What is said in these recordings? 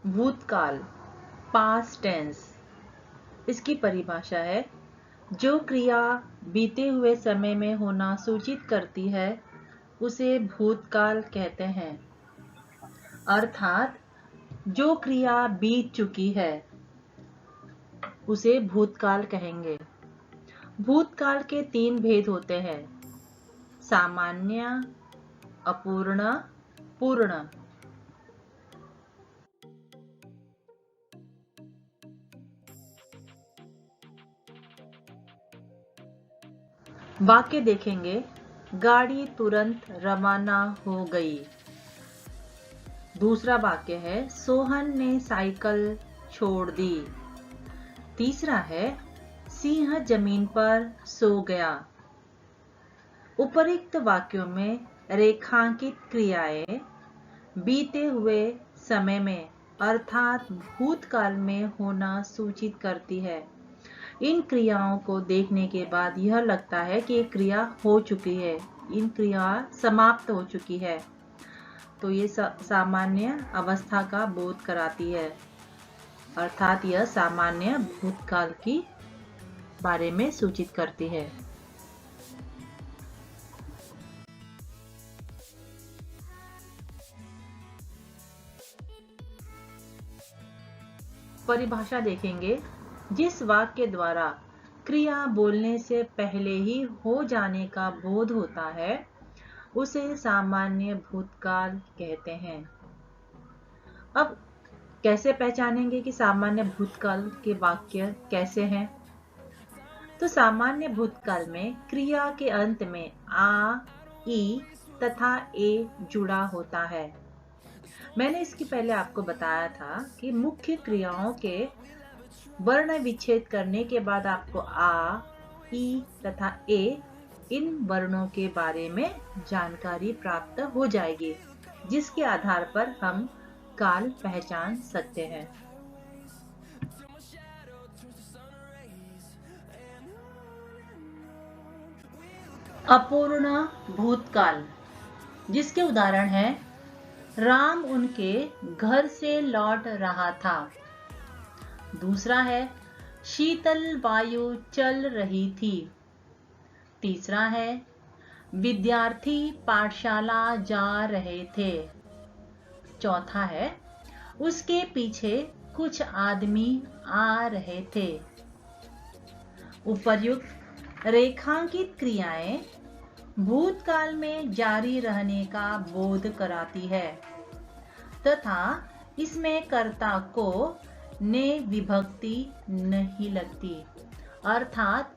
भूतकाल, past tense. इसकी परिभाषा है जो क्रिया बीते हुए समय में होना सूचित करती है उसे भूतकाल कहते हैं। अर्थात जो क्रिया बीत चुकी है उसे भूतकाल कहेंगे। भूतकाल के 3 भेद होते हैं: सामान्य, अपूर्ण, पूर्ण। वाक्य देखेंगे, गाड़ी तुरंत रवाना हो गई। दूसरा वाक्य है, सोहन ने साइकिल छोड़ दी। तीसरा है, सिंह जमीन पर सो गया। उपरोक्त वाक्यों में रेखांकित क्रियाएं बीते हुए समय में अर्थात भूतकाल में होना सूचित करती है। इन क्रियाओं को देखने के बाद यह लगता है कि एक क्रिया हो चुकी है, इन क्रिया समाप्त हो चुकी है, तो ये सामान्य अवस्था का बोध कराती है। अर्थात यह सामान्य भूतकाल की बारे में सूचित करती है। परिभाषा देखेंगे, जिस वाक्य द्वारा क्रिया बोलने से पहले ही हो जाने का बोध होता है उसे सामान्य भूतकाल कहते हैं। अब कैसे पहचानेंगे कि सामान्य भूतकाल के वाक्य कैसे हैं? तो सामान्य भूतकाल में क्रिया के अंत में आ, ई तथा ए जुड़ा होता है। मैंने इसकी पहले आपको बताया था कि मुख्य क्रियाओं के वर्ण विच्छेद करने के बाद आपको आ, ई तथा ए इन वर्णों के बारे में जानकारी प्राप्त हो जाएगी, जिसके आधार पर हम काल पहचान सकते हैं। अपूर्ण भूतकाल, जिसके उदाहरण है, राम उनके घर से लौट रहा था। दूसरा है, शीतल वायु चल रही थी। तीसरा है, विद्यार्थी पाठशाला जा रहे थे। चौथा है, उसके पीछे कुछ आदमी आ रहे थे। उपर्युक्त रेखांकित क्रियाएं भूतकाल में जारी रहने का बोध कराती है तथा इसमें कर्ता को ने विभक्ति नहीं लगती। अर्थात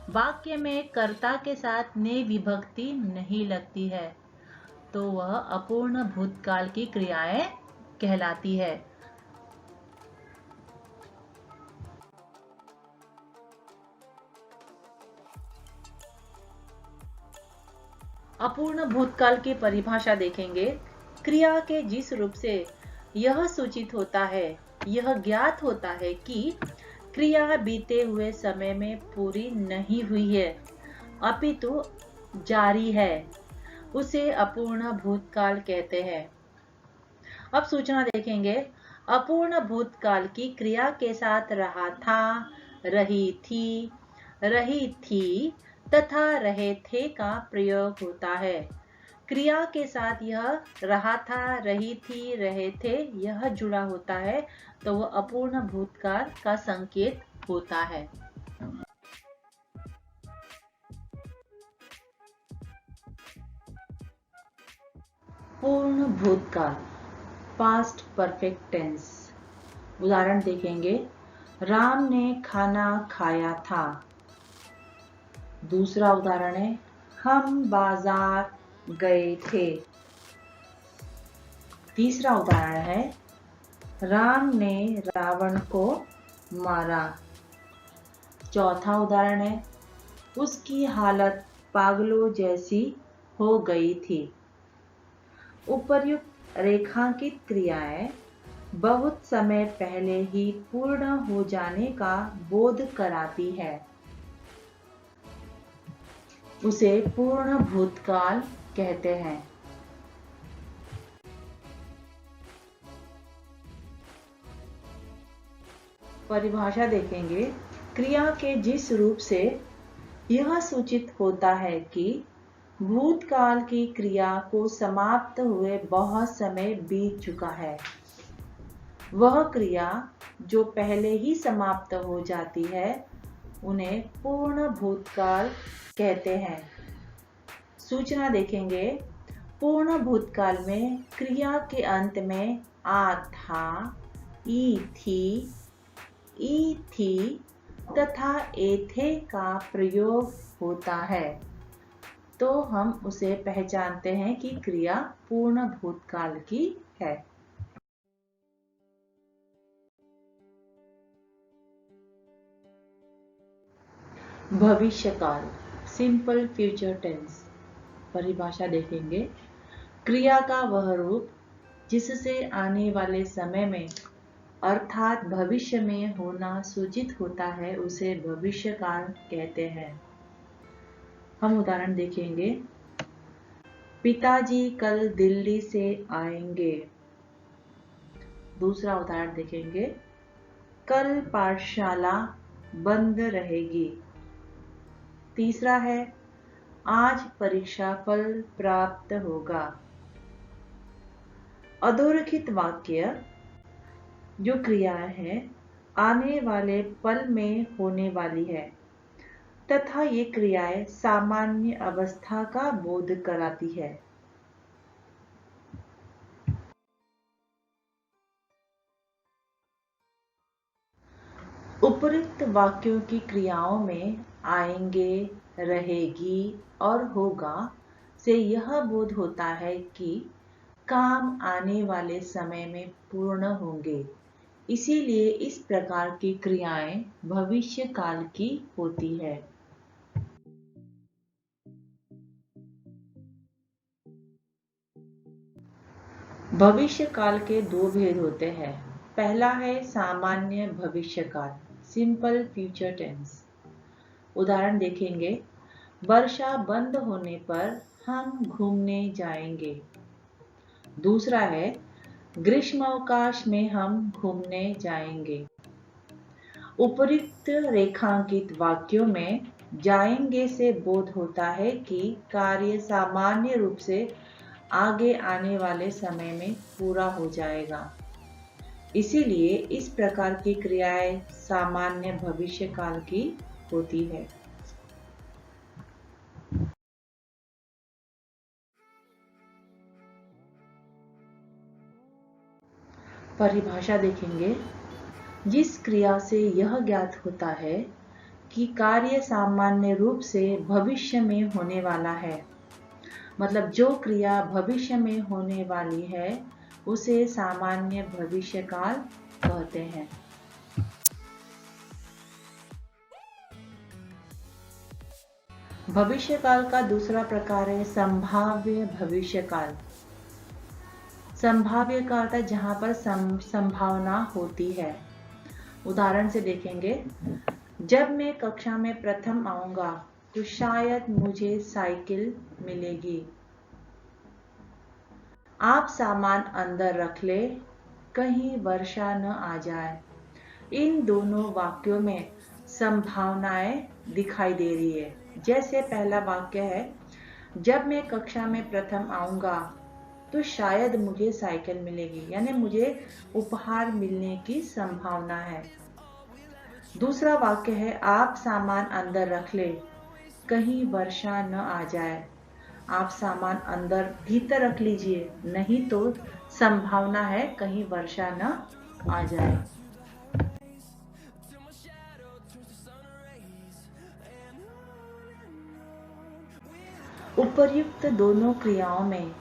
वाक्य में कर्ता के साथ ने विभक्ति नहीं लगती है, तो वह अपूर्ण भूतकाल की क्रियाएं कहलाती है। अपूर्ण भूतकाल की परिभाषा देखेंगे, क्रिया के जिस रूप से यह सूचित होता है, यह ज्ञात होता है कि क्रिया बीते हुए समय में पूरी नहीं हुई है अपितु जारी है, उसे अपूर्ण भूतकाल कहते हैं। अब सूचना देखेंगे, अपूर्ण भूतकाल की क्रिया के साथ रहा था, रही थी तथा रहे थे का प्रयोग होता है। क्रिया के साथ यह रहा था, रही थी, रहे थे यह जुड़ा होता है, तो वह अपूर्ण भूतकाल का संकेत होता है। पूर्ण भूतकाल, पास्ट परफेक्ट टेंस। उदाहरण देखेंगे, राम ने खाना खाया था। दूसरा उदाहरण है, हम बाजार गए थे। तीसरा उदाहरण है, राम ने रावण को मारा। चौथा उदाहरण है, उसकी हालत पागलों जैसी हो गई थी। उपर्युक्त रेखांकित क्रियाएं बहुत समय पहले ही पूर्ण हो जाने का बोध कराती है, उसे पूर्ण भूतकाल कहते हैं। परिभाषा देखेंगे। क्रिया के जिस रूप से यह सूचित होता है कि भूतकाल की क्रिया को समाप्त हुए बहुत समय बीत चुका है। वह क्रिया जो पहले ही समाप्त हो जाती है उन्हें पूर्ण भूतकाल कहते हैं। सूचना देखेंगे। पूर्ण भूतकाल में क्रिया के अंत में आ था, ई थी, ई थी तथा एथे का प्रयोग होता है तो हम उसे पहचानते हैं कि क्रिया पूर्ण भूतकाल की है। भविष्यकाल, सिंपल फ्यूचर टेंस। परिभाषा देखेंगे। क्रिया का वह रूप जिससे आने वाले समय में अर्थात भविष्य में होना सूचित होता है उसे भविष्यकाल कहते हैं। हम उदाहरण देखेंगे। पिताजी कल दिल्ली से आएंगे। दूसरा उदाहरण देखेंगे। कल पाठशाला बंद रहेगी। तीसरा है आज परीक्षा फल प्राप्त होगा। अधोरेखित वाक्य जो क्रिया है आने वाले पल में होने वाली है तथा ये क्रियाएं सामान्य अवस्था का बोध कराती है। उपयुक्त वाक्यों की क्रियाओं में आएंगे, रहेगी और होगा से यह बोध होता है कि काम आने वाले समय में पूर्ण होंगे। इसीलिए इस प्रकार की क्रियाएं भविष्य काल की होती है। भविष्य काल के दो भेद होते हैं। पहला है सामान्य भविष्य काल, सिंपल फ्यूचर टेंस। उदाहरण देखेंगे। वर्षा बंद होने पर हम घूमने जाएंगे। दूसरा है ग्रीष्मावकाश में हम घूमने जाएंगे। उपयुक्त रेखांकित वाक्यों में जाएंगे से बोध होता है कि कार्य सामान्य रूप से आगे आने वाले समय में पूरा हो जाएगा। इसीलिए इस प्रकार की क्रियाएं सामान्य भविष्य काल की होती है। परिभाषा देखेंगे। जिस क्रिया से यह ज्ञात होता है कि कार्य सामान्य रूप से भविष्य में होने वाला है, मतलब जो क्रिया भविष्य में होने वाली है उसे सामान्य भविष्यकाल कहते हैं। भविष्यकाल का दूसरा प्रकार है संभाव्य भविष्यकाल। संभाव्य का अर्थ है जहां पर संभावना होती है। उदाहरण से देखेंगे। जब मैं कक्षा में प्रथम आऊंगा तो शायद मुझे साइकिल मिलेगी। आप सामान अंदर रख ले, कहीं वर्षा न आ जाए। इन दोनों वाक्यों में संभावनाएं दिखाई दे रही है। जैसे पहला वाक्य है, जब मैं कक्षा में प्रथम आऊंगा तो शायद मुझे साइकिल मिलेगी, यानी मुझे उपहार मिलने की संभावना है। दूसरा वाक्य है, आप सामान अंदर रख ले, कहीं वर्षा न आ जाए। आप सामान अंदर भीतर रख लीजिए, नहीं तो संभावना है कहीं वर्षा न आ जाए। उपर्युक्त दोनों क्रियाओं में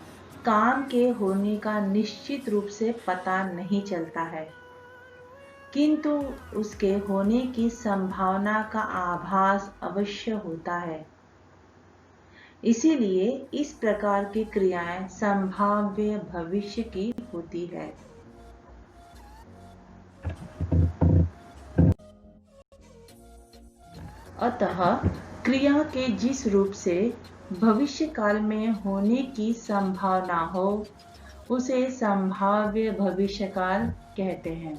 काम के होने का निश्चित रूप से पता नहीं चलता है, किंतु उसके होने की संभावना का आभास अवश्य होता है। इसीलिए इस प्रकार की क्रियाएं संभाव्य भविष्य की होती है। अतः क्रिया के जिस रूप से भविष्य काल में होने की संभावना हो उसे संभाव्य भविष्यकाल कहते हैं।